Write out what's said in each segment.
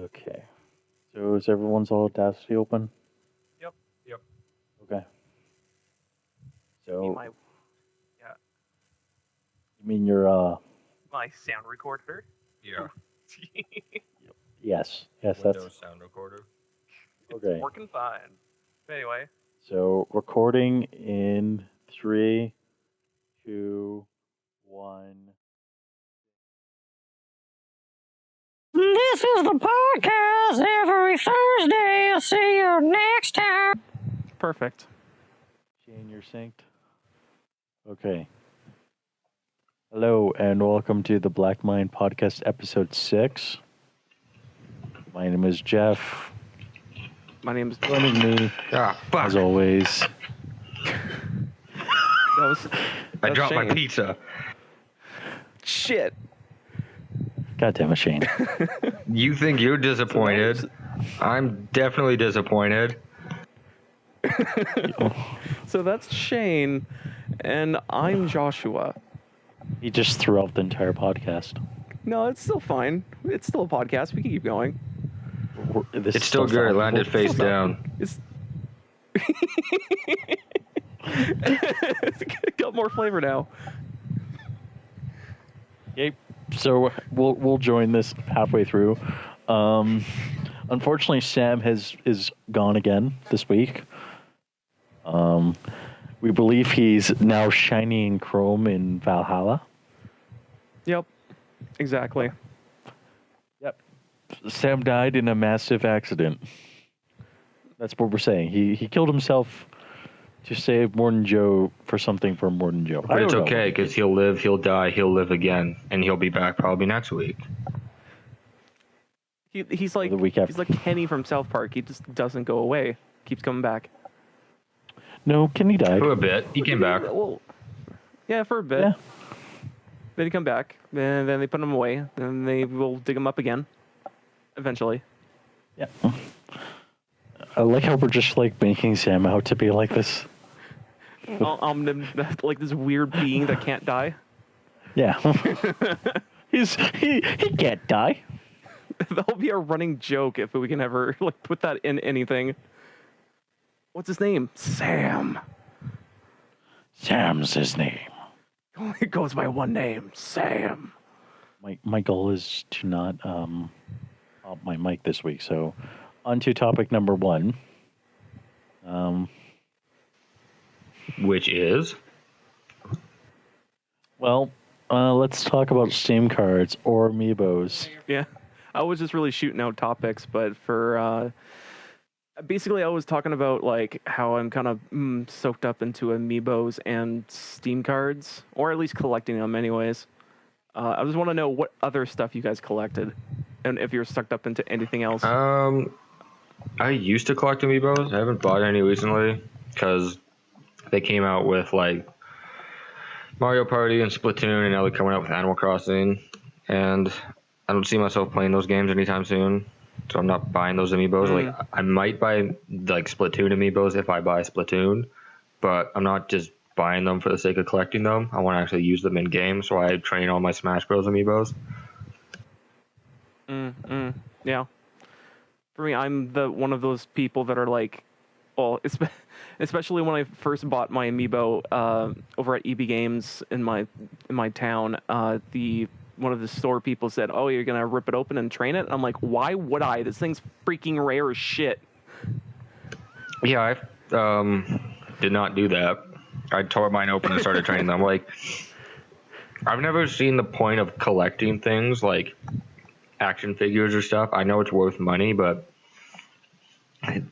Okay. So is everyone's Audacity open? Yep. Yep. Okay. I mean, So yeah, you mean your my sound recorder. Yeah. yes. Yes, Windows sound recorder. It's Okay. working fine. But anyway, so recording in 3, 2, 1. This is the podcast every Thursday. I'll see you next time. perfect. Shane, you're synced? Okay. Hello and welcome to the Black Mind Podcast episode 6. My name is Jeff. My name's Joining me, Ah, fuck. as always, I dropped my Shane. pizza. Shit. God damn it, Shane. You think you're disappointed? I'm definitely disappointed. So that's Shane, and I'm Joshua. He just threw out the entire podcast. No, it's still fine. It's still a podcast. We can keep going. This It's is still good. It landed salvageable. face down. It's it's got more flavor now. Okay, so we'll join this halfway through. Unfortunately, Sam is gone again this week. We believe he's now shining chrome in Valhalla. Yep. Exactly. Yep. Sam died in a massive accident. That's what we're saying. He killed himself to save Morton Joe for something for Morton Joe. But it's okay because he'll live, he'll die, he'll live again, and he'll be back probably next week. He's like The week after. he's like Kenny from South Park. He just doesn't go away. Keeps coming back. No, Kenny died. For a bit, he came back. Well, yeah, for a bit. Yeah. Then he come back, and then they put him away, and they will dig him up again, eventually. Yeah. I like how we're just like making Sam out to be like this. Like this weird being that can't die. Yeah. he can't die. That'll be a running joke if we can ever like put that in anything. What's his name? Sam. Sam's his name. It goes by one name, Sam. My goal is to not up my mic this week. So on to topic number 1. Which is? Well, let's talk about Steam cards or Amiibos. Yeah, I was just really shooting out topics, but for basically I was talking about like how I'm kind of soaked up into Amiibos and Steam cards, or at least collecting them anyways. I just want to know what other stuff you guys collected, and if you're sucked up into anything else. I used to collect Amiibos. I haven't bought any recently because they came out with like Mario Party and Splatoon, and now they're coming out with Animal Crossing, and I don't see myself playing those games anytime soon. So I'm not buying those Amiibos. Like I might buy like Splatoon Amiibos if I buy Splatoon, but I'm not just buying them for the sake of collecting them. I want to actually use them in game, so I train all my Smash Bros Amiibos. Yeah. For me, I'm one of those people that are like, well, especially when I first bought my Amiibo over at EB Games in my town. One of the store people said, "Oh, you're gonna rip it open and train it." I'm like, "Why would I? This thing's freaking rare as shit." Yeah, I did not do that. I tore mine open and started training them. Like, I've never seen the point of collecting things like action figures or stuff. I know it's worth money, but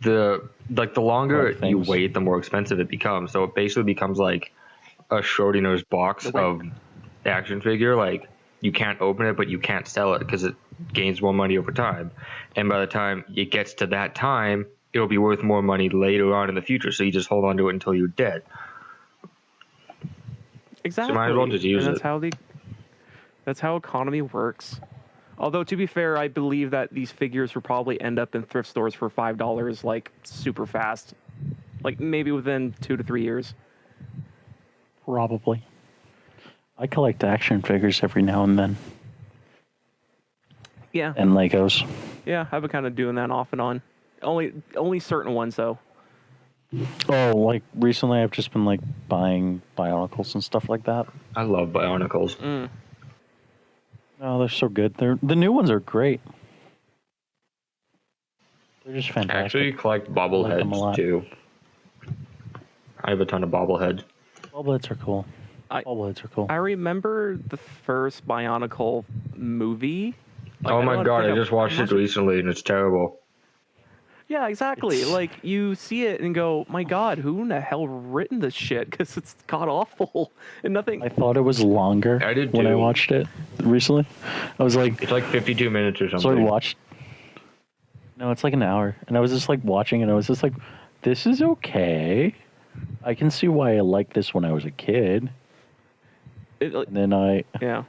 the longer you wait, the more expensive it becomes. So it basically becomes like a Schrodinger's box of action figure. Like, you can't open it, but you can't sell it because it gains more money over time. And by the time it gets to that time, it'll be worth more money later on in the future. So you just hold on to it until you're dead. Exactly. So might as well just use and it. That's how economy works. Although, to be fair, I believe that these figures will probably end up in thrift stores for $5, like, super fast. Like, maybe within 2 to 3 years. Probably. I collect action figures every now and then. Yeah. And Legos. Yeah, I've been kind of doing that off and on. Only certain ones though. Oh, like recently I've just been like buying Bionicles and stuff like that. I love Bionicles. Mm. Oh, they're so good. The new ones are great. They're just I fantastic. actually collect like them a bobbleheads lot. too. I have a ton of bobbleheads. Bobbleheads are cool. Bobbleheads are cool. I remember the first Bionicle movie. Like, Oh I my don't god, think I just watched it recently and it's terrible. Yeah, exactly. It's- Like you see it and go, "My God, who in the hell written this shit?" Because it's god awful and nothing. I thought it was longer I did when I too. watched it recently. I was like, It's like 52 minutes or so I something. watched. No, it's like an hour, and I was just like watching, and I was just like, "This is okay. I can see why I liked this when I was a kid." Like, And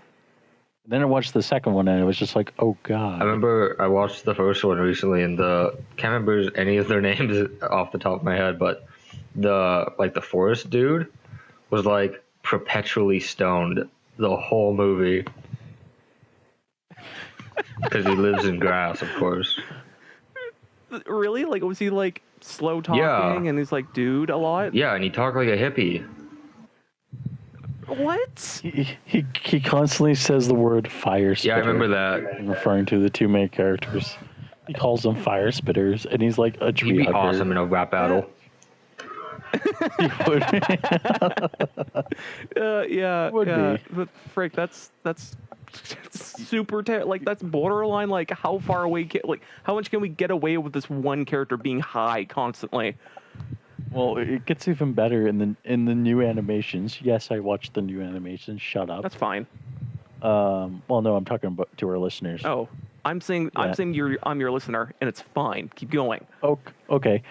then I watched the second one, and it was just like, "Oh God." I remember I watched the first one recently, and can't remember any of their names off the top of my head, but the forest dude was like perpetually stoned the whole movie because he lives in grass, of course. really? Like, was he like slow talking Yeah. and he's like, "Dude," a lot? Yeah, and he talked like a hippie. What? He constantly says the word fire spitter. Yeah, I remember that. Referring to the two main characters. He calls them fire spitters, and he's like a tree He'd be hugger. awesome in a rap battle. He would. Yeah, Would yeah. be. But frick, that's super like that's borderline. Like, how far away? Like, how much can we get away with this one character being high constantly? Well, it gets even better in the new animations. Yes, I watched the new animations. Shut up. That's fine. Well, no, I'm talking about to our listeners. Oh, I'm saying Yeah. I'm your listener, and it's fine. Keep going. Oh, okay.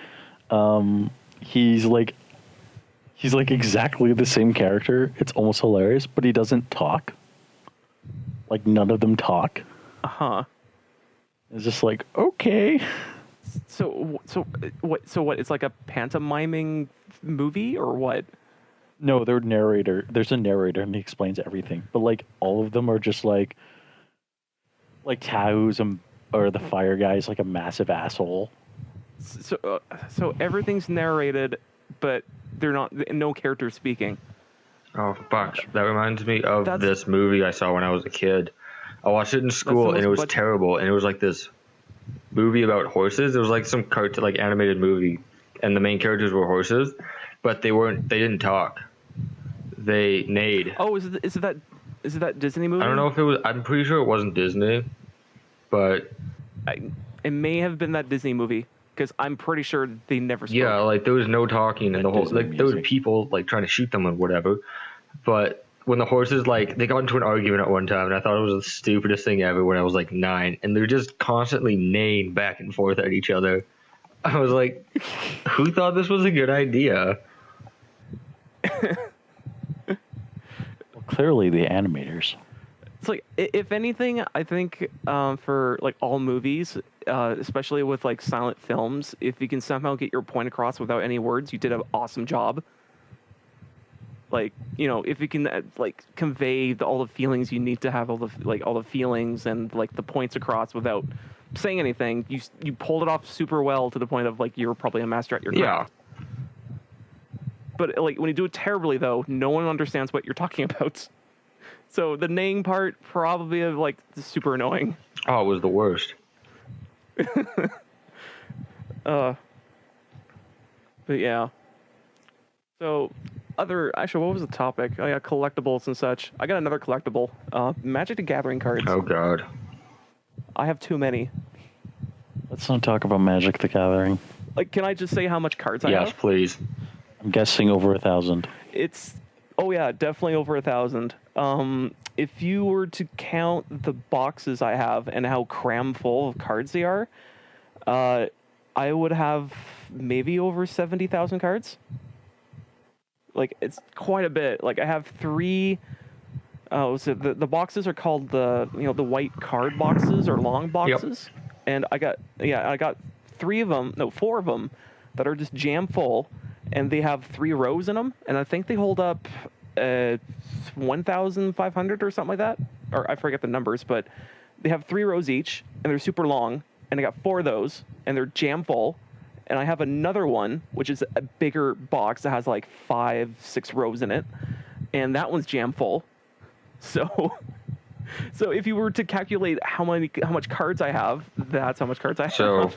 He's like exactly the same character. It's almost hilarious, but he doesn't talk. Like none of them talk. Uh-huh. It's just like, okay. So what? So what? It's like a pantomiming movie or what? No, their narrator. There's a narrator, and he explains everything. But like all of them are just like Tao's or the fire guy is like a massive asshole. So everything's narrated, but they're not. No character speaking. Oh fuck! That reminds me of That's- this movie I saw when I was a kid. I watched it in school and it was most- terrible. And it was like this movie about horses. It was like some cartoon, like animated movie, and the main characters were horses, but they weren't. They didn't talk. They neighed. Oh, is it that Disney movie? I don't know if it was. I'm pretty sure it wasn't Disney, but It may have been that Disney movie because I'm pretty sure they never spoke. yeah, like there was no talking and the whole Disney like there was music. people like trying to shoot them and whatever, but when the horses like they got into an argument at one time and I thought it was the stupidest thing ever when I was like 9 and they're just constantly neighing back and forth at each other. I was like, who thought this was a good idea? Well, clearly the animators. It's like, if anything, I think for like all movies, especially with like silent films, if you can somehow get your point across without any words, you did an awesome job. Like, you know, if you can like convey all the feelings you need to have, all the feelings and like the points across without saying anything, you pulled it off super well to the point of like you're probably a master at your Yeah. craft. But like when you do it terribly, though, no one understands what you're talking about. So the neighing part probably like super annoying. Oh, it was the worst. But yeah. So actually, what was the topic? Oh yeah, collectibles and such. I got another collectible. Magic the Gathering cards. Oh god. I have too many. Let's not talk about Magic the Gathering. Like, can I just say how much cards I Yes, have? please. I'm guessing over 1,000. Oh yeah, definitely over 1,000. If you were to count the boxes I have and how cram full of cards they are, I would have maybe over 70,000 cards. Like, it's quite a bit. Like, I have 3. So the boxes are called the white card boxes or long boxes, and I got 4 of them that are just jam full, and they have 3 rows in them, and I think they hold up 1,500 or something like that, or I forget the numbers, but they have 3 rows each, and they're super long, and I got 4 of those, and they're jam full. And I have another one, which is a bigger box that has like 5-6 rows in it, and that one's jam full. So, so if you were to calculate how much cards I have, that's how much cards I have. So,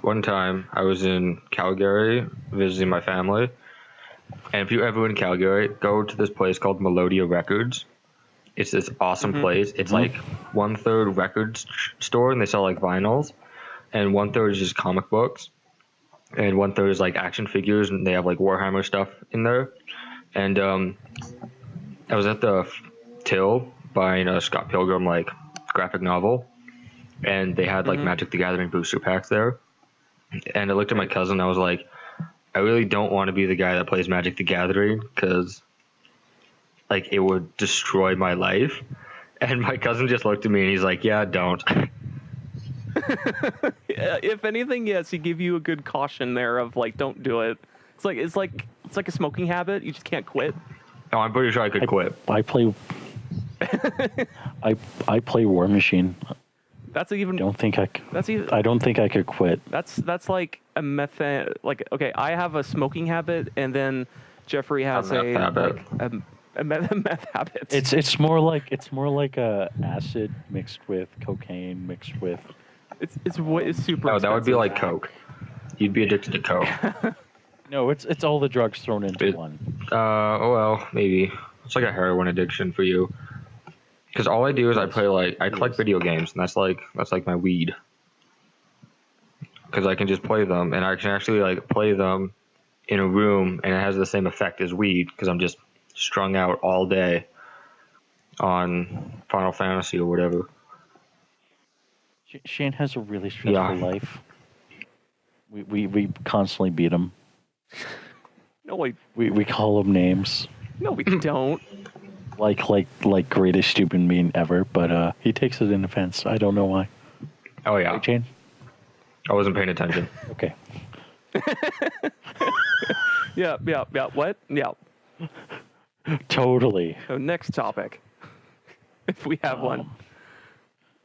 one time I was in Calgary visiting my family, and if you're ever in Calgary, go to this place called Melodia Records. It's this awesome place. It's like 1/3 records store, and they sell like vinyls, and 1/3 is just comic books, and 1/3 is like action figures, and they have like Warhammer stuff in there. And I was at the till buying a Scott Pilgrim like graphic novel, and they had like Magic the Gathering booster packs there. And I looked at my cousin, and I was like, I really don't want to be the guy that plays Magic the Gathering, because like it would destroy my life. And my cousin just looked at me and he's like, yeah, don't. If anything, yes, he give you a good caution there of like, don't do it. It's like a smoking habit. You just can't quit. No, I'm pretty sure I could quit. I play. I play War Machine. That's even. Don't think I. That's even. I don't think I could quit. That's like a method. Like, okay, I have a smoking habit, and then Jeffrey has meth habit. like a meth habit. It's more like a acid mixed with cocaine mixed with. It's super. Oh, that would be expensive. like Coke. You'd be addicted to Coke. No, it's all the drugs thrown into one. Oh well, maybe it's like a heroin addiction for you. Because all I do is I collect video games, and that's like my weed. Because I can just play them, and I can actually like play them in a room, and it has the same effect as weed, because I'm just strung out all day on Final Fantasy or whatever. Shane has a really stressful life. We constantly beat him. No, wait. We call him names. No, we don't. Like greatest stupid mean ever, but he takes it in offense. I don't know why. Oh yeah, Right, Shane? I wasn't paying attention. Okay. Yeah. What? Yeah. Totally. So next topic, if we have one.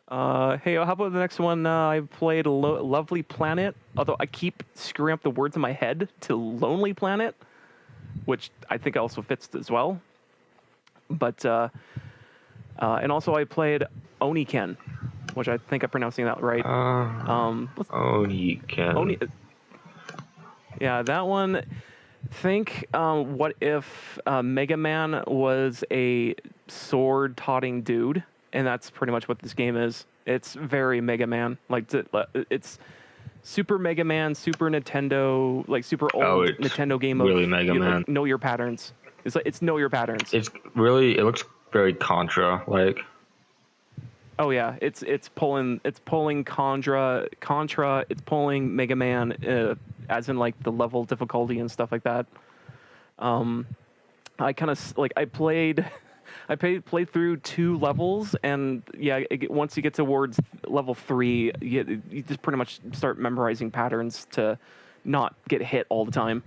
Hey, how about the next one? I played Lovely Planet, although I keep screwing up the words in my head to Lonely Planet, which I think also fits as well. But and also I played Oniken, which I think I'm pronouncing that right. Oniken. Yeah, that one. Think, what if Mega Man was a sword-toting dude? And that's pretty much what this game is. It's very Mega Man. Like, it's Super Mega Man, Super Nintendo, like super old Nintendo game of really Mega Man. Like, know your patterns. It's know your patterns. It looks very Contra like. Oh yeah, it's pulling Contra, it's pulling Mega Man, as in like the level difficulty and stuff like that. I kind of like I played through 2 levels, and yeah, once you get towards level 3, you just pretty much start memorizing patterns to not get hit all the time.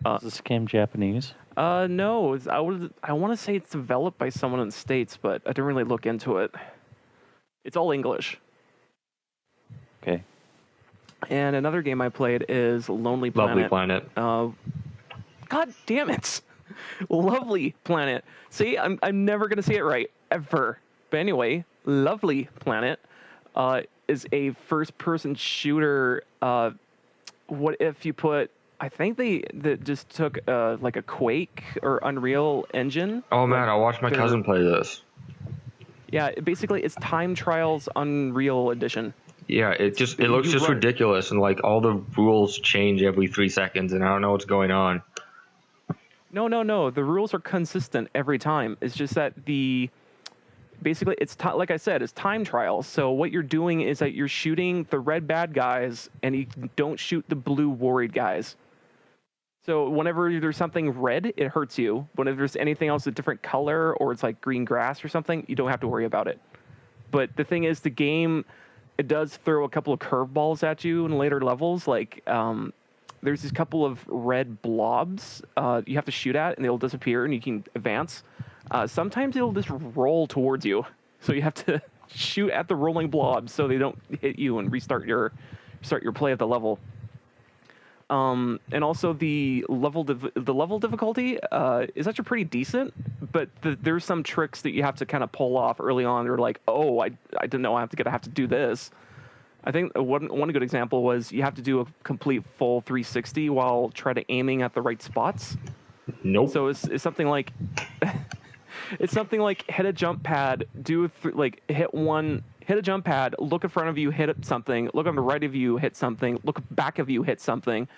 Is this game Japanese? No, I want to say it's developed by someone in the States, but I didn't really look into it. It's all English. Okay. And another game I played is Lonely Planet. Lovely Planet. God damn it. Lovely Planet. See, I'm never going to say it right, ever. But anyway, Lovely Planet is a first-person shooter. What if you put... I think they just took like a Quake or Unreal Engine. Oh man, I watched my cousin play this. Yeah, basically it's Time Trials Unreal Edition. Yeah, it looks just ridiculous, and like all the rules change every 3 seconds, and I don't know what's going on. No. The rules are consistent every time. It's just that basically it's like I said, it's time trials. So what you're doing is that you're shooting the red bad guys, and you don't shoot the blue worried guys. So whenever there's something red, it hurts you. Whenever there's anything else a different color, or it's like green grass or something, you don't have to worry about it. But the thing is, the game, it does throw a couple of curveballs at you in later levels. Like there's this couple of red blobs you have to shoot at, and they'll disappear, and you can advance. Sometimes it'll just roll towards you, so you have to shoot at the rolling blobs so they don't hit you and start your play of the level. And also the level difficulty is actually pretty decent, but there's some tricks that you have to kind of pull off early on. They're like, oh, I didn't know I have to do this. I think one good example was you have to do a complete full 360 while trying to aiming at the right spots. Nope. So it's something like it's something like hit a jump pad, hit a jump pad, look in front of you, hit something, look on the right of you, hit something, look back of you, hit something,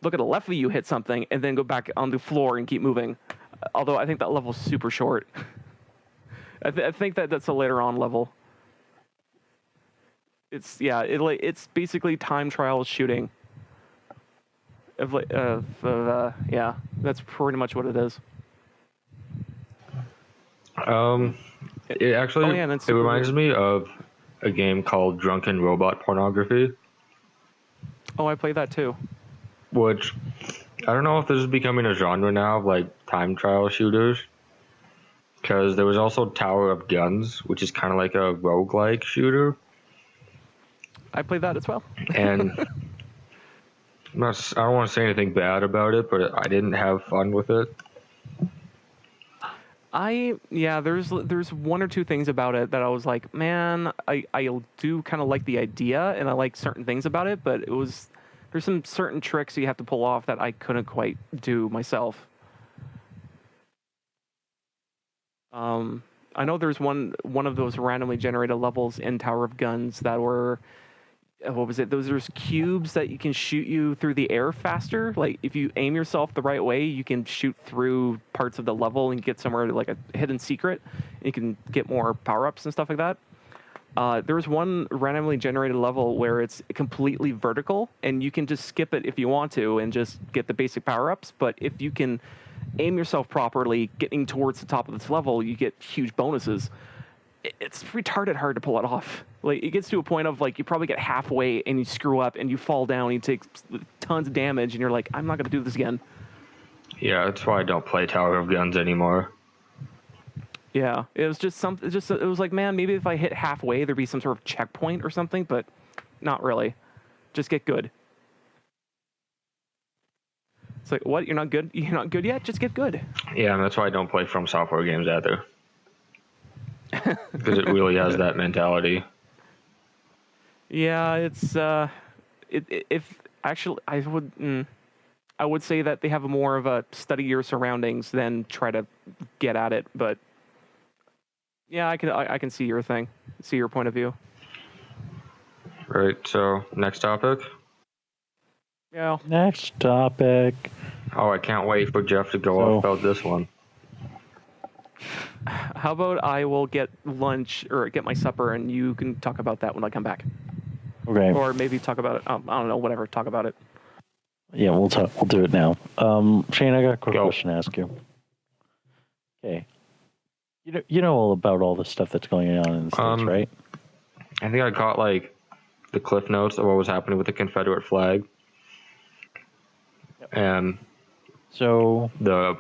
look at the left of you, hit something, and then go back on the floor and keep moving. Although I think that level's super short. I think that's a later on level. It's it's basically time trial shooting. Yeah, that's pretty much what it is. It actually and then it reminds me of a game called Drunken Robot Pornography, Oh, I played that too. which I don't know if this is becoming a genre now of like time trial shooters. Because there was also Tower of Guns, which is kind of like a roguelike shooter. I played that as well. And I don't want to say anything bad about it, but I didn't have fun with it. There's one or two things about it that I was like, man, I do kind of like the idea and I like certain things about it, but there's some certain tricks you have to pull off that I couldn't quite do myself. I know there's one of those randomly generated levels in Tower of Guns that were, what was it? There's cubes that you can shoot you through the air faster. Like if you aim yourself the right way, you can shoot through parts of the level and get somewhere like a hidden secret. And you can get more power-ups and stuff like that. There was one randomly generated level where it's completely vertical and you can just skip it if you want to and just get the basic power-ups. But if you can aim yourself properly, getting towards the top of this level, you get huge bonuses. It's retarded hard to pull it off. Like it gets to a point of like you probably get halfway and you screw up and you fall down and you take tons of damage and you're like, I'm not going to do this again. Yeah, that's why I don't play Tower of Guns anymore. Yeah, it was just it was like, man, maybe if I hit halfway there'd be some sort of checkpoint or something, but not really. Just get good. It's like, what? You're not good? You're not good yet? Just get good. Yeah, and that's why I don't play From Software games either. Because it really has that mentality. Yeah, it's if actually I would say that they have more of a study your surroundings than try to get at it, but yeah, I can see your thing, see your point of view. Right, so next topic. Yeah. Next topic. Oh, I can't wait for Jeff to go off about this one. How about I will get lunch or get my supper and you can talk about that when I come back. Okay. Or maybe talk about it. I don't know, whatever. Talk about it. Yeah, we'll talk. We'll do it now. Shane, I got a quick question to ask you. Okay. You know all about all the stuff that's going on in the States, right? I think I caught like the cliff notes of what was happening with the Confederate flag. And So the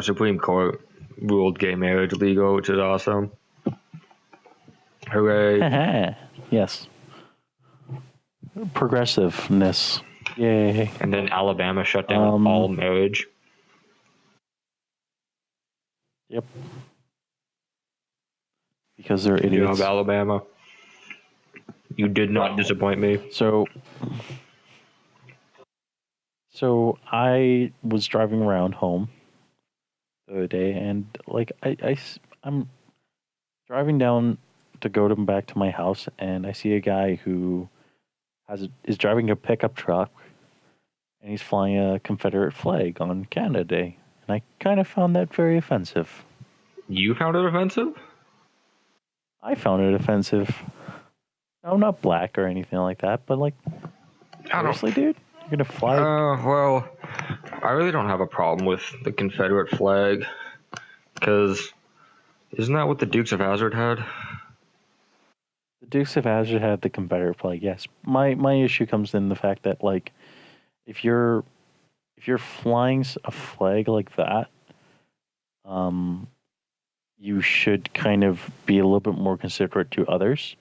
Supreme Court ruled gay marriage legal, which is awesome. Hooray. yes. Progressiveness. Yay. And then Alabama shut down all marriage. Yep. Because they're You know, idiots. Alabama. You did not disappoint me. So I was driving around home the other day, and like I'm driving down to go back to my house, and I see a guy who is driving a pickup truck, and he's flying a Confederate flag on Canada Day, and I kind of found that very offensive. You found it offensive? I found it offensive. No, not black or anything like that, but like, seriously, dude, you're gonna fly? Well, I really don't have a problem with the Confederate flag, because isn't that what the Dukes of Hazzard had? The Dukes of Hazzard had the Confederate flag. Yes, my issue comes in the fact that like, if you're flying a flag like that, you should kind of be a little bit more considerate to others,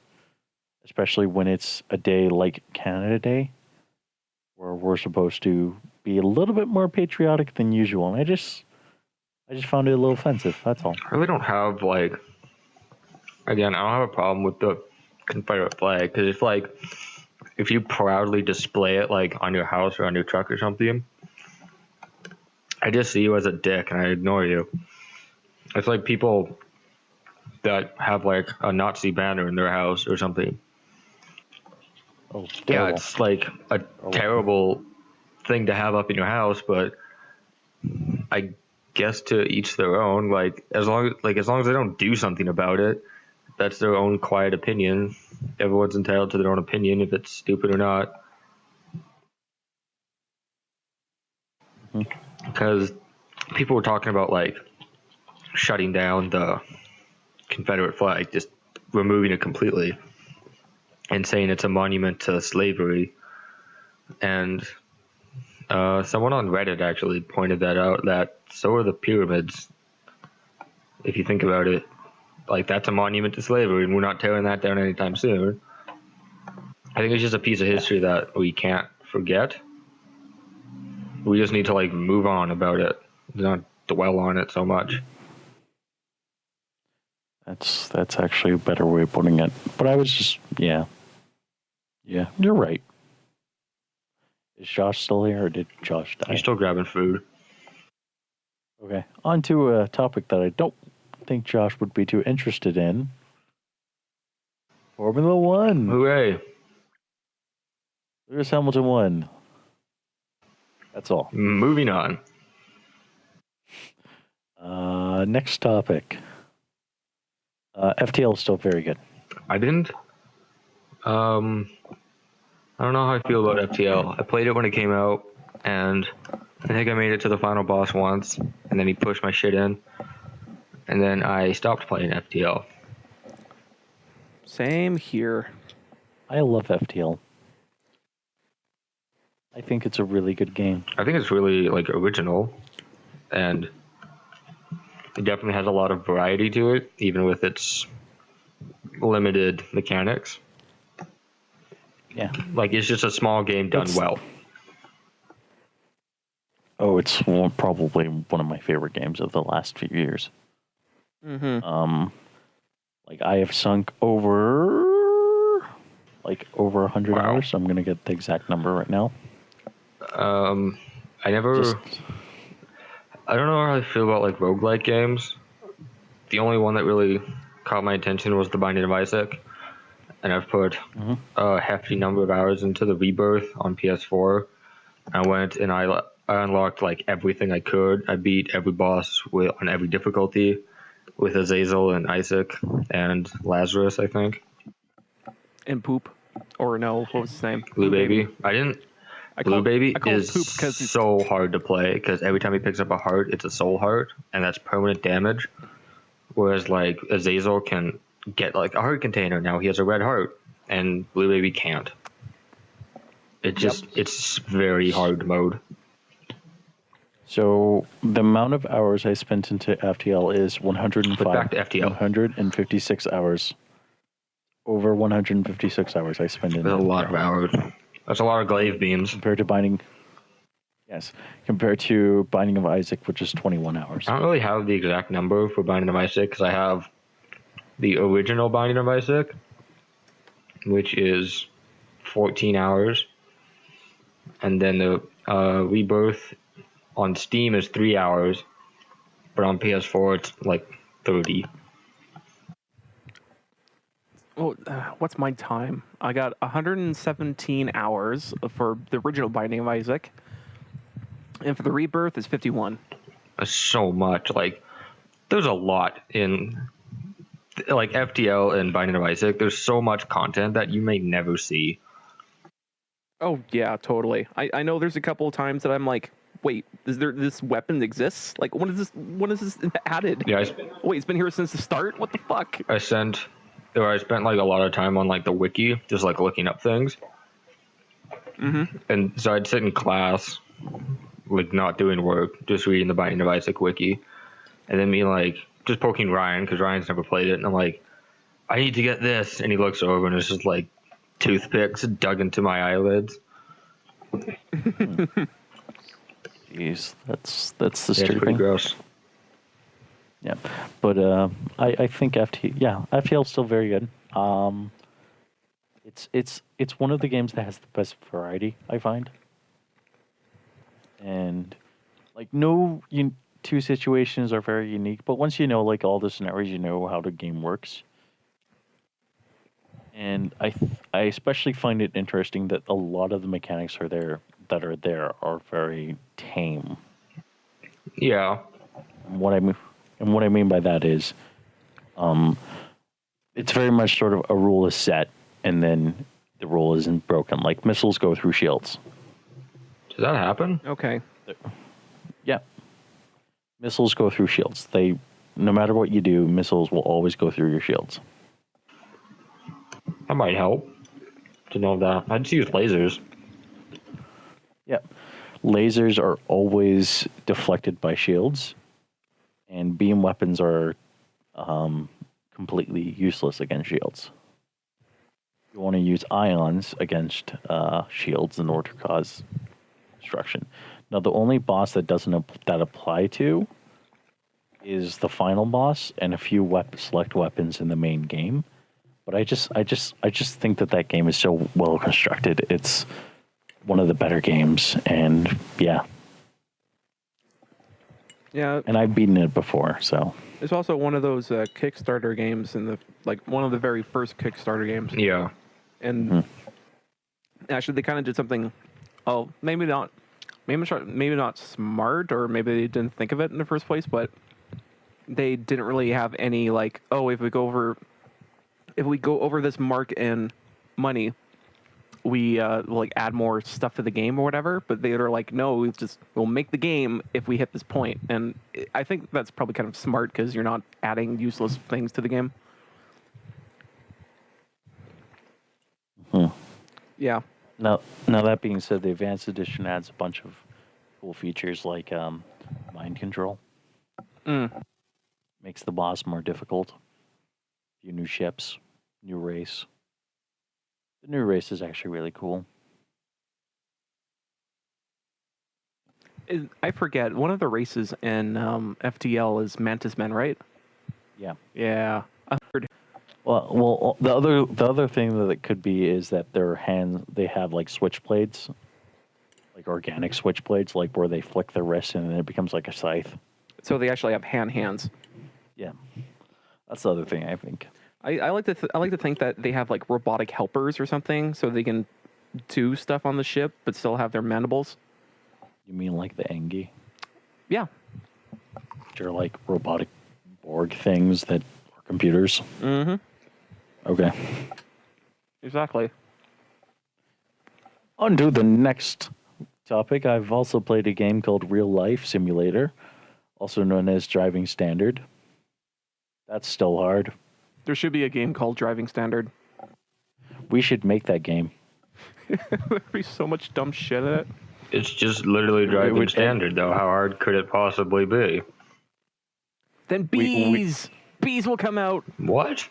especially when it's a day like Canada Day, where we're supposed to be a little bit more patriotic than usual. And I just found it a little offensive. That's all. I really don't have like. Again, I don't have a problem with the Confederate flag because if you proudly display it like on your house or on your truck or something, I just see you as a dick and I ignore you. It's like people that have like a Nazi banner in their house or something. Oh, Yeah, terrible. it's like a terrible thing to have up in your house, but I guess to each their own. Like as long as they don't do something about it, that's their own quiet opinion. Everyone's entitled to their own opinion, if it's stupid or not. Because people were talking about like shutting down the Confederate flag, just removing it completely, and saying it's a monument to slavery. And someone on Reddit actually pointed that out, that so are the pyramids. If you think about it, like that's a monument to slavery, and we're not tearing that down anytime soon. I think it's just a piece of history that we can't forget. We just need to like move on about it, not dwell on it so much. That's actually a better way of putting it. But I was just yeah, you're right. Is Josh still here, or did Josh die? He's still grabbing food. Okay, on to a topic that I don't think Josh would be too interested in. Formula One. Hooray! Lewis Hamilton won. That's all. Moving on. Next topic. FTL is still very good. I didn't. I don't know how I feel about FTL. I played it when it came out, and I think I made it to the final boss once, and then he pushed my shit in, and then I stopped playing FTL. Same here. I love FTL. I think it's a really good game. I think it's really like original, and it definitely has a lot of variety to it, even with its limited mechanics. Yeah. Like it's just a small game done well. Oh, it's probably one of my favorite games of the last few years. Mm-hmm. Like I have sunk over 100 Wow. hours. So I'm gonna get the exact number right now. I don't know how I feel about like roguelike games. The only one that really caught my attention was The Binding of Isaac, and I've put a hefty number of hours into the Rebirth on PS4. I went and I unlocked like everything I could. I beat every boss on every difficulty with Azazel and Isaac and Lazarus, I think. And Poop. Or no, what was his name? Blue Baby. Blue Baby I call is him Poop because he's so hard to play because every time he picks up a heart, it's a soul heart, and that's permanent damage. Whereas like Azazel can get like a heart container. Now he has a red heart, and Blue Baby can't. It's very hard mode. So the amount of hours I spent into FTL is 105. But back to FTL. 156 hours. Over 156 hours I spent in. That's a lot of hours. That's a lot of glaive beams. compared to Binding. Yes, compared to Binding of Isaac, which is 21 hours. I don't really have the exact number for Binding of Isaac because I have the original Binding of Isaac, which is 14 hours, and then the Rebirth on Steam is 3 hours, but on PS4 it's like 30. Oh, what's my time? I got 117 hours for the original Binding of Isaac, and for the Rebirth is 51. That's so much. Like, there's a lot in like FTL and Binding of Isaac. There's so much content that you may never see. Oh yeah, totally. I know there's a couple of times that I'm like, wait, this weapon exists? Like, when is this added? Yeah, Wait, it's been here since the start? What the fuck? I spent like a lot of time on like the wiki, just like looking up things. Mm-hmm. And so I'd sit in class, like not doing work, just reading the Binding of Isaac wiki, and then being like, just poking Ryan because Ryan's never played it, and I'm like, I need to get this, and he looks over and it's just like toothpicks dug into my eyelids. Jeez, that's Yeah, it's pretty disturbing. gross. Yeah, but I think FTL is still very good. It's one of the games that has the best variety, I find. And like two situations are very unique, but once you know like all the scenarios, you know how the game works. And I especially find it interesting that a lot of the mechanics are very tame. Yeah. What I mean by that is, it's very much sort of a rule is set, and then the rule isn't broken. Like missiles go through shields. Does that happen? Okay. Yeah, missiles go through shields. No matter what you do, missiles will always go through your shields. That might help to know that. I just use lasers. Yeah, lasers are always deflected by shields, and beam weapons are completely useless against shields. You want to use ions against shields in order to cause destruction. Now, the only boss that doesn't that apply to is the final boss and a few select weapons in the main game. But I just think that game is so well constructed. It's one of the better games, and yeah. Yeah. And I've beaten it before, so. It's also one of those Kickstarter games one of the very first Kickstarter games. Yeah. And actually, they kind of did something. Oh, maybe not smart, or maybe they didn't think of it in the first place. But they didn't really have any if we go over this mark in money, we add more stuff to the game or whatever. But they're like, no, we'll make the game if we hit this point. And I think that's probably kind of smart because you're not adding useless things to the game. Yeah. Now that being said, the Advanced Edition adds a bunch of cool features like mind control. Makes the boss more difficult. A few new ships, new race. The new race is actually really cool. I forget. One of the races in FTL is Mantis Men, right? Yeah. Yeah. I heard. Well, the other thing that it could be is that they have like switchblades, like organic switchblades, like where they flick their wrist and then it becomes like a scythe. So they actually have hands. Yeah, that's the other thing I think. I like to think that they have like robotic helpers or something, so they can do stuff on the ship but still have their mandibles. You mean like the Engi? Yeah. Which are like robotic Borg things that are computers. Mm-hmm. Okay. Exactly. On to the next topic. I've also played a game called Real Life Simulator, also known as Driving Standard. That's still hard. There should be a game called Driving Standard. We should make that game. There'd be so much dumb shit in it. It's just literally driving standard, though. How hard could it possibly be? Then bees will come out. What?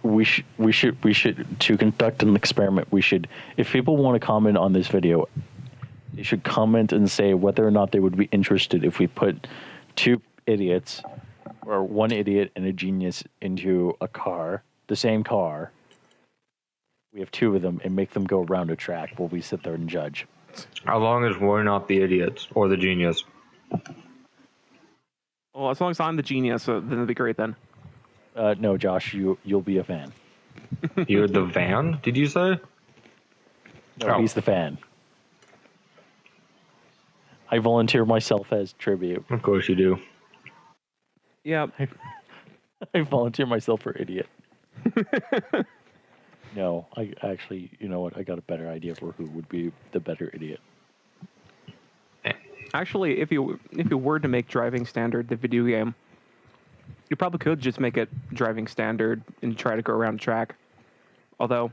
We should to conduct an experiment. We should, if people want to comment on this video, they should comment and say whether or not they would be interested if we put two idiots or one idiot and a genius into a car, the same car. We have two of them and make them go around a track while we sit there and judge. How long as we're not the idiots or the genius? Well, as long as I'm the genius, then it'd be great then. No, Josh, you'll be a fan. You're the van, did you say? No, he's the fan. I volunteer myself as tribute. Of course you do. Yeah. I volunteer myself for idiot. No, I actually, you know what? I got a better idea for who would be the better idiot. Actually, if you were to make Driving Standard the video game, you probably could just make it Driving Standard and try to go around the track. Although,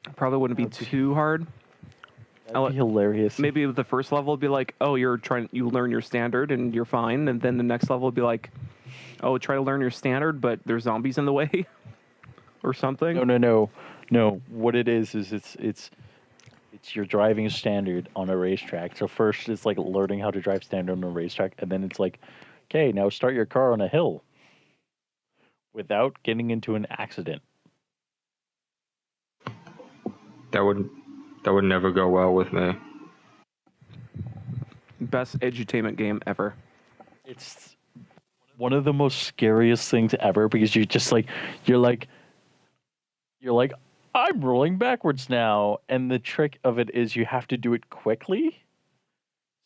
it probably wouldn't be too hard. That'd be hilarious. Maybe the first level would be like, oh, you learn your standard and you're fine, and then the next level would be like, Oh, try to learn your standard, but there's zombies in the way, or something. No. What it is it's your driving standard on a racetrack. So first it's like learning how to drive standard on a racetrack, and then it's like, okay, now start your car on a hill without getting into an accident. That would never go well with me. Best edutainment game ever. It's one of the most scariest things ever because you're like I'm rolling backwards now, and the trick of it is you have to do it quickly.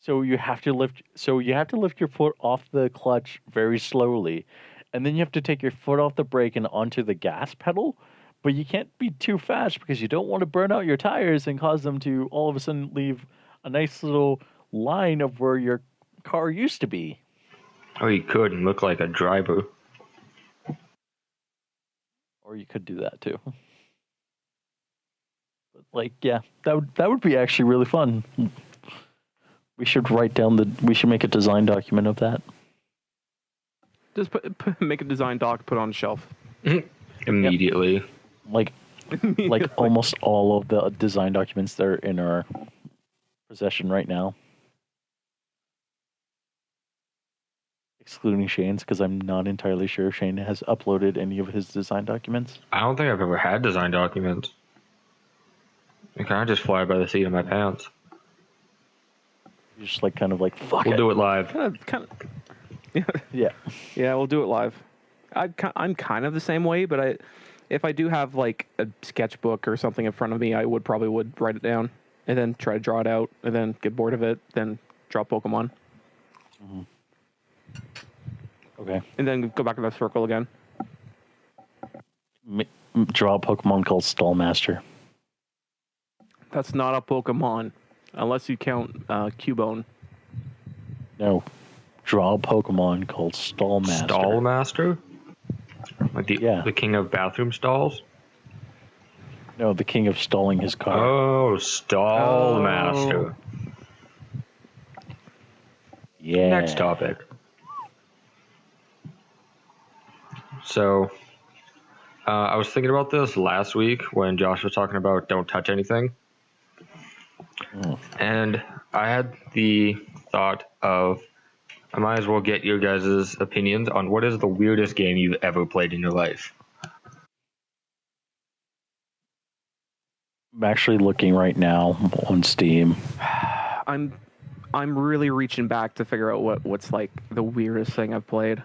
So you have to lift your foot off the clutch very slowly, and then you have to take your foot off the brake and onto the gas pedal, but you can't be too fast because you don't want to burn out your tires and cause them to all of a sudden leave a nice little line of where your car used to be. Oh, you could and look like a driver. Or you could do that too. But like, yeah, that would be actually really fun. We should we should make a design document of that. Just make a design doc, put on a shelf. Immediately. Yep. Like almost all of the design documents that are in our possession right now. Excluding Shane's, because I'm not entirely sure Shane has uploaded any of his design documents. I don't think I've ever had design documents. I kind of just fly by the seat of my pants. You're just fuck We'll it. do it live. Kind of. Yeah. Yeah, we'll do it live. I'm kind of the same way, but if I do have like a sketchbook or something in front of me, I would write it down and then try to draw it out, and then get bored of it, then draw Pokemon. Mm-hmm. Okay. And then go back to the circle again. Draw a Pokemon called Stallmaster. That's not a Pokemon, unless you count Cubone. No. Draw a Pokemon called Stallmaster. Stallmaster? Like the king of bathroom stalls? No, the king of stalling his car. Oh, Stallmaster. Yeah. Next topic. So, I was thinking about this last week when Josh was talking about don't touch anything. And I had the thought of I might as well get your guys' opinions on what is the weirdest game you've ever played in your life. I'm actually looking right now on Steam. I'm really reaching back to figure out what's like the weirdest thing I've played.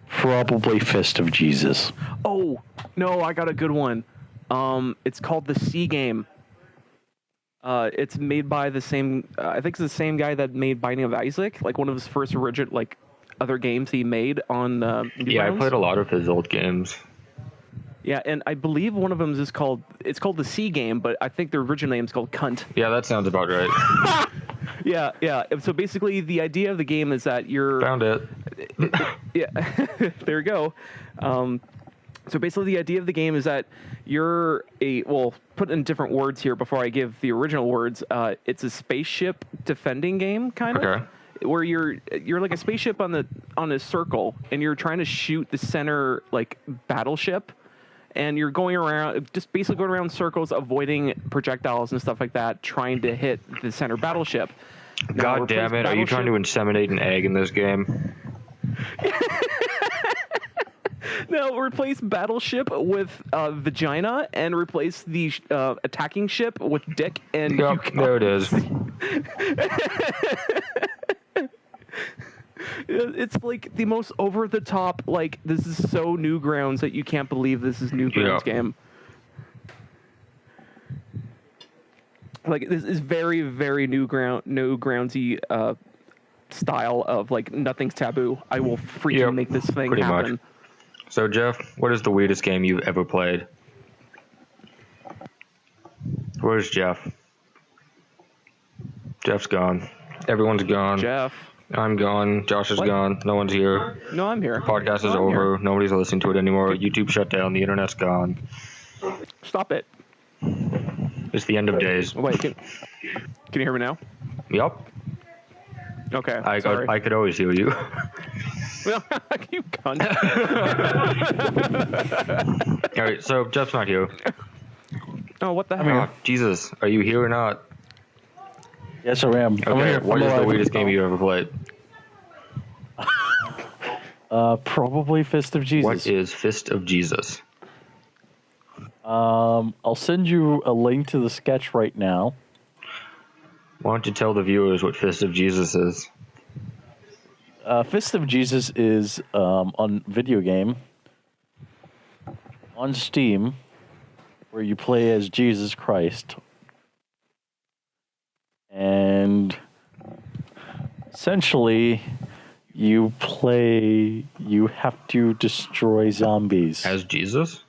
Probably Fist of Jesus. Oh no, I got a good one. It's called the Sea Game. It's made by the same. I think it's the same guy that made Binding of Isaac, like one of his first original other games he made on. Yeah, I played a lot of his old games. Yeah, and I believe one of them is called the Sea Game, but I think the original name is called Cunt. Yeah, that sounds about right. Yeah. So basically, the idea of the game is that you're Found it. Yeah, there you go. So basically, the idea of the game is that you're put in different words here before I give the original words. It's a spaceship defending game, kind of. Okay. Where you're like a spaceship on a circle, and you're trying to shoot the center battleship, and you're going around, just basically going around circles, avoiding projectiles and stuff like that, trying to hit the center battleship. God damn it! Are you trying to inseminate an egg in this game? No, replace battleship with vagina, and replace the attacking ship with dick and. Yep, there it is. It's like the most over the top. Like, this is so Newgrounds that you can't believe this is Newgrounds game. Like, this is very, very Newgroundsy style of like nothing's taboo. I will freaking make this thing happen. Much. So, Jeff, what is the weirdest game you've ever played? Where's Jeff? Jeff's gone. Everyone's gone. Jeff. I'm gone. Josh is gone. No one's here. No, I'm here. Podcast is over. Nobody's listening to it anymore. YouTube shut down. The internet's gone. Stop it. It's the end of days. Wait, can you hear me now? Yup. Okay. I sorry. could always hear you. You cunt. All right, so Jeff's not here. Oh, what the I'm hell? here. Oh, Jesus, are you here or not? Yes, I am. I'm Okay, here. what I'm is the alive. weirdest game you ever played? Probably Fist of Jesus. What is Fist of Jesus? I'll send you a link to the sketch right now. Why don't you tell the viewers what Fist of Jesus is? Fist of Jesus is on video game on Steam, where you play as Jesus Christ, and essentially you have to destroy zombies As Jesus?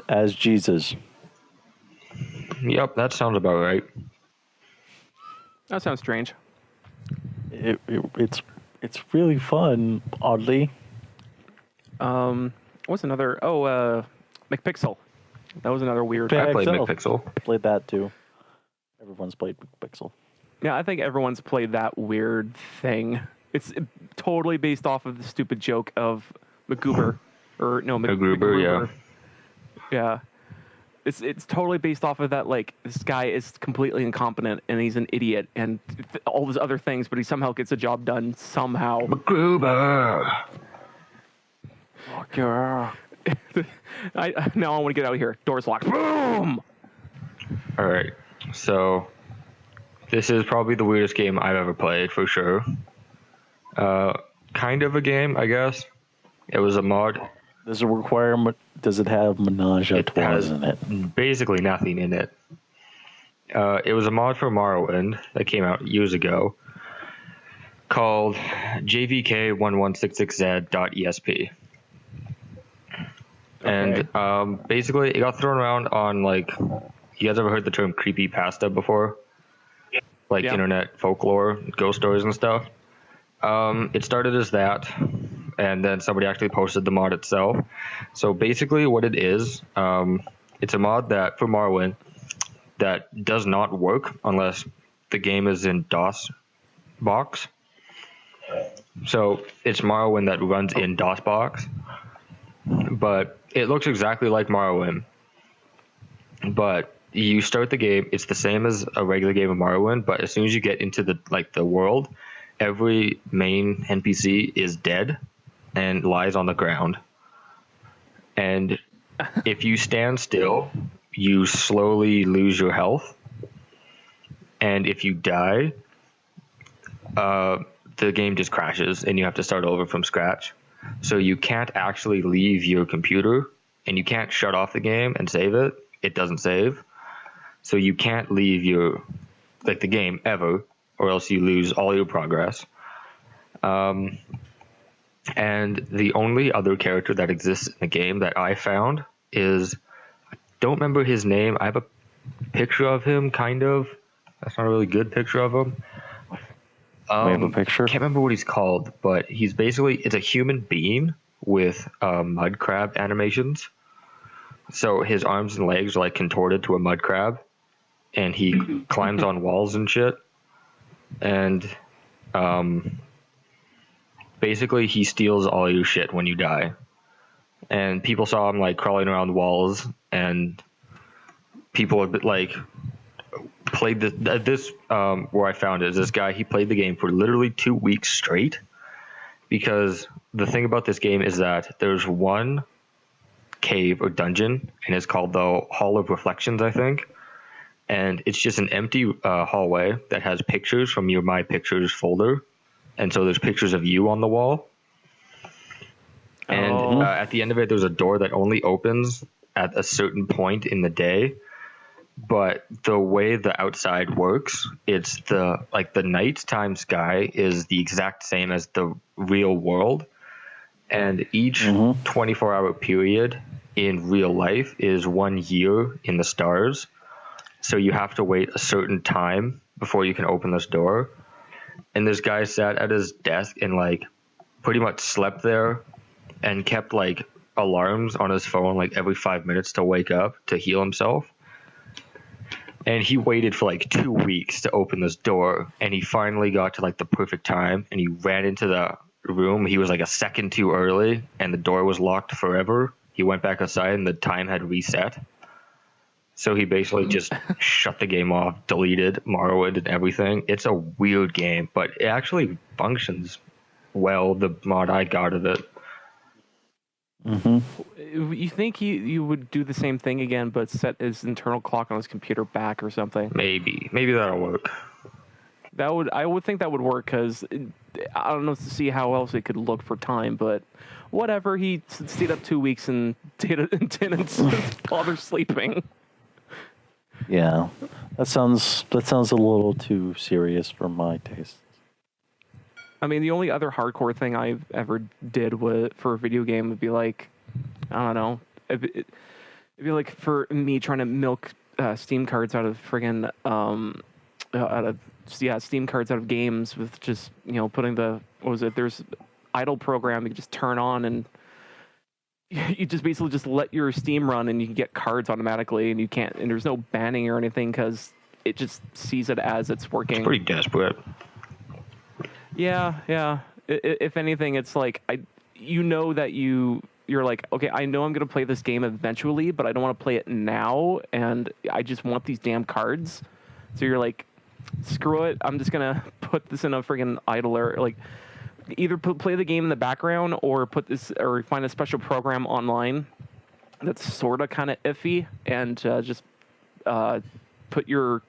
as Jesus. Yep, that sounds about right. That sounds strange. It's really fun, oddly. What's another? Oh, McPixel. That was another weird. Yeah. I played Pixel. McPixel. Played that too. Everyone's played Pixel. Yeah, I think everyone's played that weird thing. It's totally based off of the stupid joke of MacGruber, or no, MacGruber, yeah. Yeah. It's totally based off of that. Like, this guy is completely incompetent and he's an idiot and all those other things, but he somehow gets a job done somehow. MacGruber! Fuck yeah. Now I want to get out of here. Doors locked. Boom. All right, so this is probably the weirdest game I've ever played, for sure. Kind of a game, I guess. It was a mod. Does it require? Does it have Menage a Trois has in it? basically nothing in it. It was a mod for Morrowind that came out years ago called JVK1166Z.esp. And basically, it got thrown around on, like, you guys ever heard the term creepypasta before? Like, Yeah. internet folklore, ghost stories and stuff. It started as that, and then somebody actually posted the mod itself. So basically what it is, it's a mod that for Morrowind that does not work unless the game is in DOS box. So it's Morrowind that runs in DOS box, but it looks exactly like Morrowind. But you start the game, it's the same as a regular game of Morrowind, but as soon as you get into the world, every main NPC is dead and lies on the ground. And if you stand still, you slowly lose your health. And if you die, the game just crashes and you have to start over from scratch. So you can't actually leave your computer, and you can't shut off the game and save it. It doesn't save. So you can't leave the game ever, or else you lose all your progress. And the only other character that exists in the game that I found is, I don't remember his name. I have a picture of him, kind of. That's not a really good picture of him. We have a picture. Can't remember what he's called, but he's basically, it's a human being with mud crab animations. So his arms and legs are like contorted to a mud crab, and he climbs on walls and shit. And basically he steals all your shit when you die. And people saw him like crawling around walls, and people have like played this where I found it is this guy. He played the game for literally 2 weeks straight, because the thing about this game is that there's one cave or dungeon, and it's called the Hall of Reflections, I think. And it's just an empty hallway that has pictures from your My Pictures folder. And so there's pictures of you on the wall. And at the end of it, there's a door that only opens at a certain point in the day. But the way the outside works, it's the nighttime sky is the exact same as the real world. And each 24-hour period in real life is 1 year in the stars. So you have to wait a certain time before you can open this door. And this guy sat at his desk and like pretty much slept there and kept like alarms on his phone like every 5 minutes to wake up to heal himself. And he waited for like 2 weeks to open this door, and he finally got to like the perfect time, and he ran into the room. He was like a second too early, and the door was locked forever. He went back outside, and the time had reset. So he basically just shut the game off, deleted Morrowind and everything. It's a weird game, but it actually functions well, the mod I got of it. You think you would do the same thing again, but set his internal clock on his computer back or something? Maybe that'll work. I would think that would work, because I don't know to see how else it could look for time, but whatever. He stayed up 2 weeks and didn't bother sleeping. Yeah, that sounds a little too serious for my taste. I mean, the only other hardcore thing I ever did for a video game would be like, I don't know, it'd be like for me trying to milk Steam cards out of friggin' Steam cards out of games with just, putting there's idle program you can just turn on, and you just basically just let your Steam run and you can get cards automatically, and there's no banning or anything because it just sees it as it's working. It's pretty desperate. Yeah. If anything, it's like that you're like, okay, I know I'm gonna play this game eventually, but I don't want to play it now, and I just want these damn cards. So you're like, screw it, I'm just gonna put this in a friggin' idler. Like, either play the game in the background or find a special program online that's sort of kind of iffy, and just put your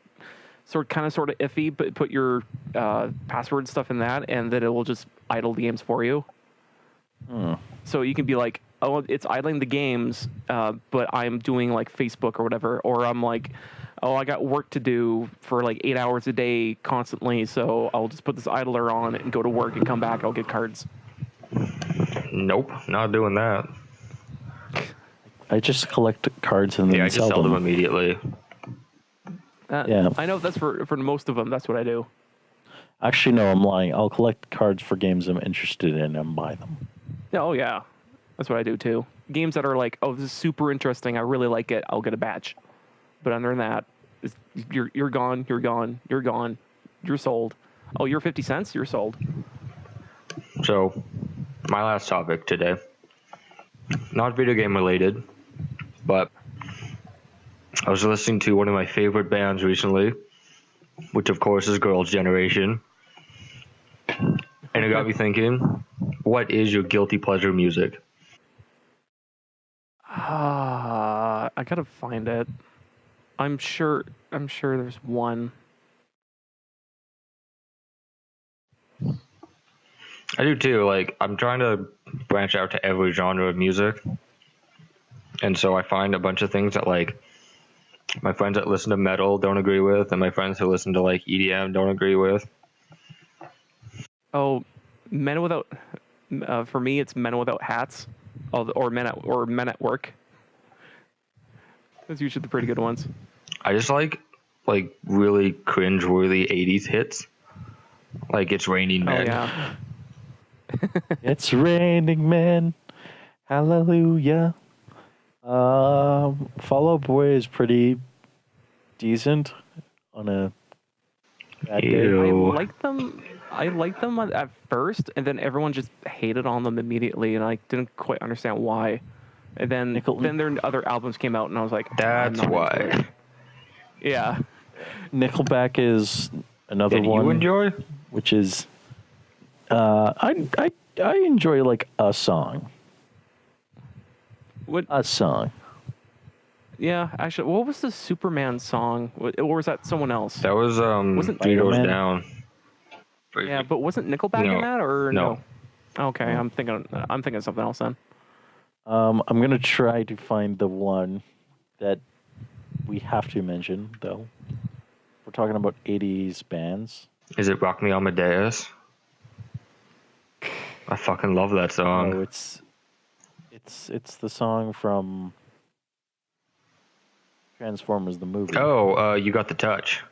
sort of iffy, but put your password stuff in that, and then it will just idle the games for you. So you can be like, oh, it's idling the games, but I'm doing like Facebook or whatever, or I'm like, oh, I got work to do for like 8 hours a day constantly, so I'll just put this idler on and go to work and come back, I'll get cards. Nope, not doing that. I just collect cards and then I just sell them immediately. Yeah. I know that's for most of them, that's what I do. Actually, no, I'm lying. I'll collect cards for games I'm interested in and buy them. Oh, yeah. That's what I do, too. Games that are like, oh, this is super interesting, I really like it, I'll get a batch. But other than that, you're gone, you're sold. Oh, you're 50 cents? You're sold. So, my last topic today, not video game related, but I was listening to one of my favorite bands recently, which of course is Girls' Generation. And it got me thinking, what is your guilty pleasure music? I gotta find it. I'm sure there's one. I do too. Like, I'm trying to branch out to every genre of music. And so I find a bunch of things that, like, my friends that listen to metal don't agree with, and my friends who listen to, like, EDM don't agree with. Oh, Men Without... for me, it's Men Without Hats, or Men at Work. Those are usually the pretty good ones. I just like really cringe-worthy 80s hits. Like, It's Raining Men. Oh, yeah. It's raining men. Hallelujah. Fall Out Boy is pretty decent on a bad day. Ew. I liked them at first, and then everyone just hated on them immediately, and I didn't quite understand why. And then their other albums came out, and I was like, That's why. Yeah. Nickelback is another Did one. you enjoy? Which is, I enjoy like a song. What? A song. Yeah, actually, what was the Superman song? Or was that someone else? That was Wasn't Three Doors Spider-Man? Down. Yeah, but wasn't Nickelback No. in that, or No. Okay, I'm thinking of something else then. I'm gonna try to find the one that we have to mention though. We're talking about 80s bands. Is it Rock Me Amadeus? I fucking love that song. No, it's the song from Transformers the movie. Oh, You Got the Touch.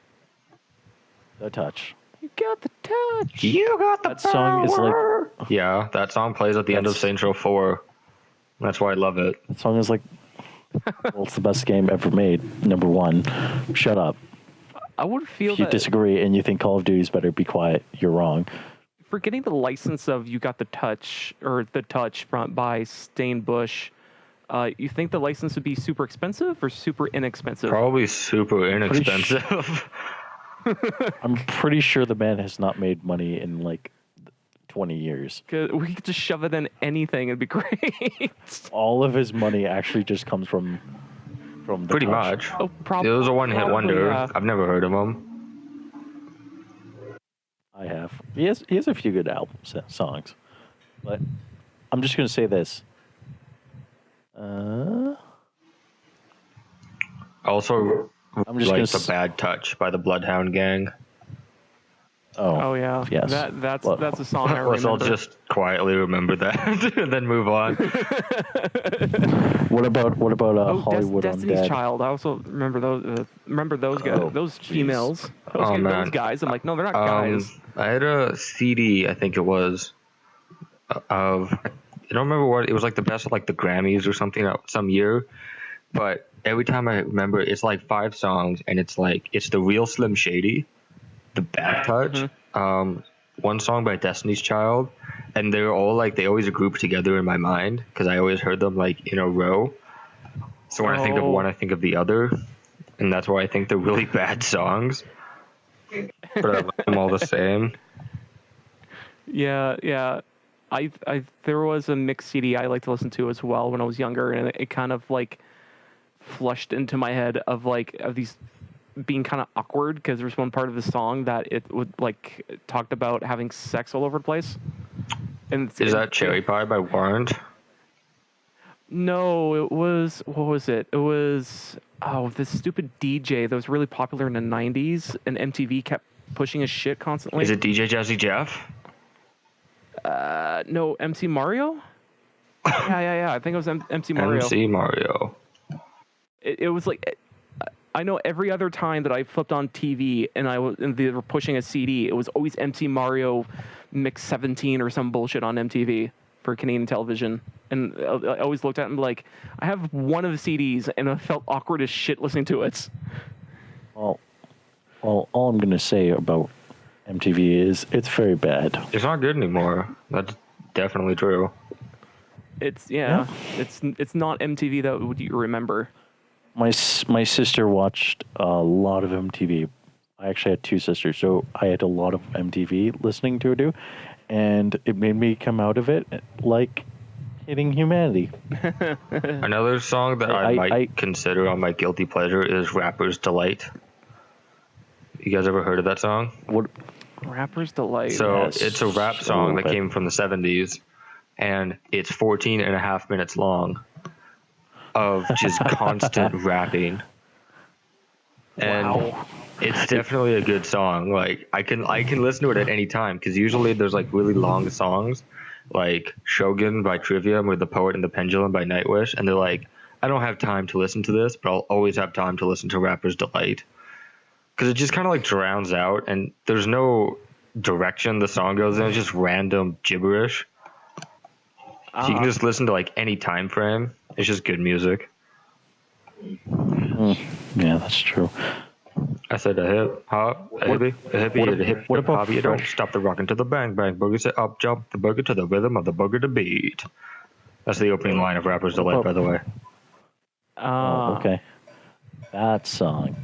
The Touch. You got the touch. You got the That song is like Yeah, that song plays at the end of That's- Saints Row 4. That's why I love it. that song is like Well, it's the best game ever made. Number one. Shut up. I would feel If you that disagree and you think Call of Duty's better, be quiet. You're wrong. for getting the license of You Got the Touch or The Touch by Stain Bush, you think the license would be super expensive or super inexpensive? Probably super inexpensive. I'm pretty sure the man has not made money in like 20 years. 'Cause we could just shove it in anything; it'd be great. All of his money actually just comes from the Pretty touch. much. Oh, It was a one-hit probably, wonder. yeah. I've never heard of him. I have. He has a few good songs, but I'm just gonna say this. Also, I'm just like gonna The Bad Touch by the Bloodhound Gang. Oh yeah, Yes. That's Well, a song I Let's all remember. just quietly remember that and then move on. What about Hollywood Destiny's Undead? Child. I also remember those. Remember those guys, Oh, those jeez. females, Oh, man. those guys. I'm like, no, they're not guys. I had a CD, I think it was, of I don't remember what it was, like the best of like the Grammys or something some year. But every time I remember, it's like 5 songs, and it's the real Slim Shady, The Bad Touch, one song by Destiny's Child, and they're all like they always group together in my mind because I always heard them like in a row. So when I think of one, I think of the other, and that's why I think they're really bad songs. But I like them all the same. Yeah. There was a mixed CD I like to listen to as well when I was younger, and it kind of like flushed into my head of these being kind of awkward because there's one part of the song that it would like talked about having sex all over the place. And Is that Cherry Pie by Warrant? No, it was, what was it? It was, this stupid DJ that was really popular in the 90s, and MTV kept pushing his shit constantly. Is it DJ Jazzy Jeff? No, MC Mario? Yeah. I think it was MC Mario. MC Mario. It was like, I know every other time that I flipped on TV and they were pushing a CD, it was always MC Mario Mix 17 or some bullshit on MTV for Canadian television. And I always looked at it and like, I have one of the CDs and I felt awkward as shit listening to it. Well, all I'm gonna say about MTV is it's very bad. It's not good anymore. That's definitely true. It's it's not MTV that would you remember. My sister watched a lot of MTV. I actually had 2 sisters, so I had a lot of MTV listening to do, and it made me come out of it like hating humanity. Another song that I might consider on my guilty pleasure is Rapper's Delight. You guys ever heard of that song? What? Rapper's Delight. So Yes, it's a rap a song little that bit. came from the 70s, and it's 14 and a half minutes long of just constant rapping. And Wow. it's definitely a good song. Like I can listen to it at any time because usually there's like really long songs, like Shogun by Trivium or The Poet and the Pendulum by Nightwish, and they're like, I don't have time to listen to this, but I'll always have time to listen to Rapper's Delight because it just kind of like drowns out and there's no direction the song goes in. It's just random gibberish. So you can just listen to like any time frame. It's just good music. Yeah, that's true. I said a hip hop, a hippie, a hippie, a hip what about hop. You don't Fresh? stop the rockin' to the bang bang boogie. Say up jump the boogie to the rhythm of the boogie to beat. That's the opening line of Rapper's Delight, by the way. Oh, okay. That song.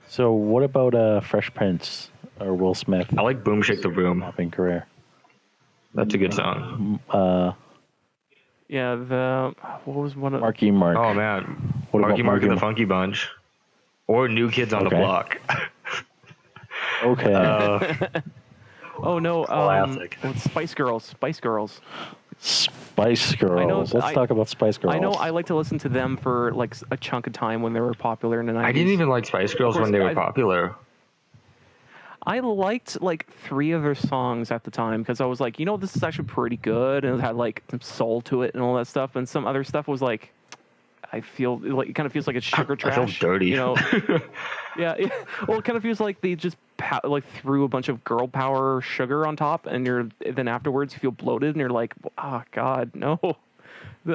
So what about Fresh Prince or Will Smith I like Boom Shake the Room. popping career? That's a good song. Yeah, what was one of Marky Mark. Oh man, What about Marky Mark and the Marky Funky Bunch, or New Kids on the Okay. Block. Okay. Oh no, Classic. oh, it's Spice Girls. Spice Girls. know, Let's talk about Spice Girls. I know I like to listen to them for like a chunk of time when they were popular in the 90s. I didn't even like Spice Girls Of when course, they were popular. I liked like 3 of their songs at the time because I was like, this is actually pretty good, and it had like some soul to it and all that stuff. And some other stuff was like, I feel like it kind of feels like it's sugar I trash. feel dirty. Yeah. Well, it kind of feels like they just like threw a bunch of girl power sugar on top, and then afterwards you feel bloated, and you're like, oh God, no.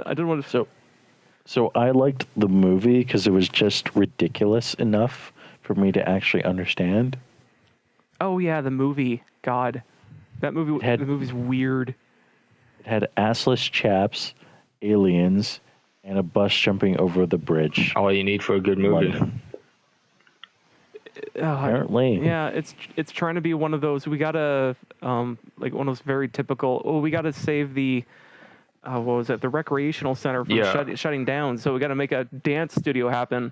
I don't want to. So So I liked the movie because it was just ridiculous enough for me to actually understand. Oh yeah, the movie. God, that movie. It had- The movie's weird. It had assless chaps, aliens, and a bus jumping over the bridge. All you need for a good movie. London. Uh, Apparently. Yeah, it's trying to be one of those. We gotta like one of those very typical. Oh, we gotta save the. What was it? The recreational center from Yeah. shutting down. So we got to make a dance studio happen.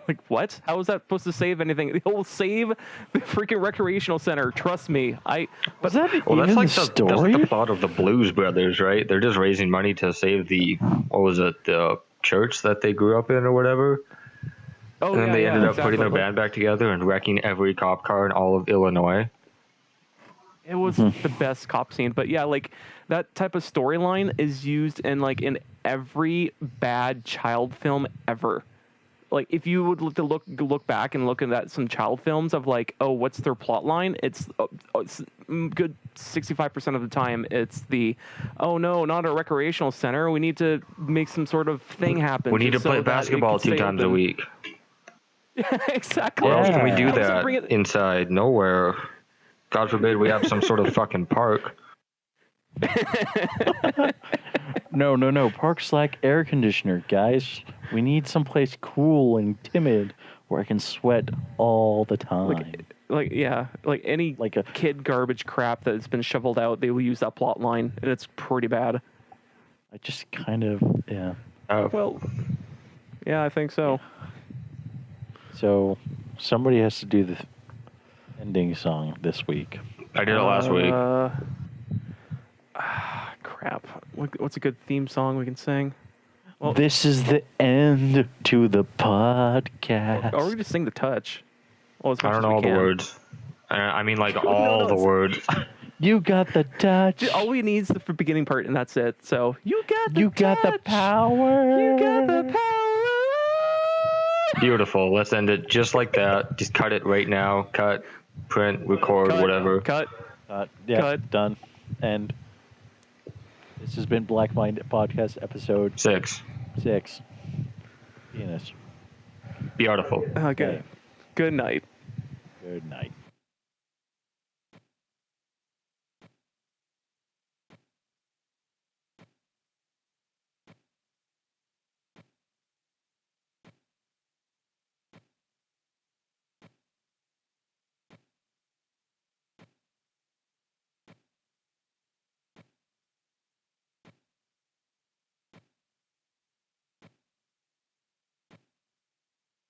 Like what? How is that supposed to save anything? It will save the freaking recreational center. Trust me. Was that Well, even that's the like that's story? like the plot of the Blues Brothers, right? They're just raising money to save the the church that they grew up in or whatever. Oh And then yeah, they yeah, ended up exactly. putting their band back together and wrecking every cop car in all of Illinois. It was the best cop scene, but yeah, like that type of storyline is used in every bad child film ever. Like if you would look back and look at some child films of like, oh, what's their plot line? It's good 65% of the time it's the, oh no, not a recreational center. We need to make some sort of thing happen. We need to just so play that it basketball can 2 stay times a open. week. Exactly. Where else can we Yeah. do Also that bring it- inside? Nowhere. God forbid we have some sort of fucking park. No. Parks lack air conditioner, guys. We need someplace cool and timid where I can sweat all the time. Like any Like a- kid garbage crap that's been shoveled out, they will use that plot line, and it's pretty bad. I just kind of, yeah. Well, yeah, I think so. So somebody has to do the ending song this week. I did it last week. Crap. What's a good theme song we can sing? Well- This is the end to the podcast. Or we just sing The Touch. Well, as I much don't as know we all the can. words. I mean, like all the words. You got the touch. All we need is the beginning part, and that's it. So, you got the You got the touch. power. You got the power. Beautiful. Let's end it just like that. Just cut it right now. Cut, print, record, Cut, whatever. Cut. Yeah, Cut. done. And this has been Black Mind Podcast episode 6. 6. Penis. Beautiful. Okay. Good night. Good night.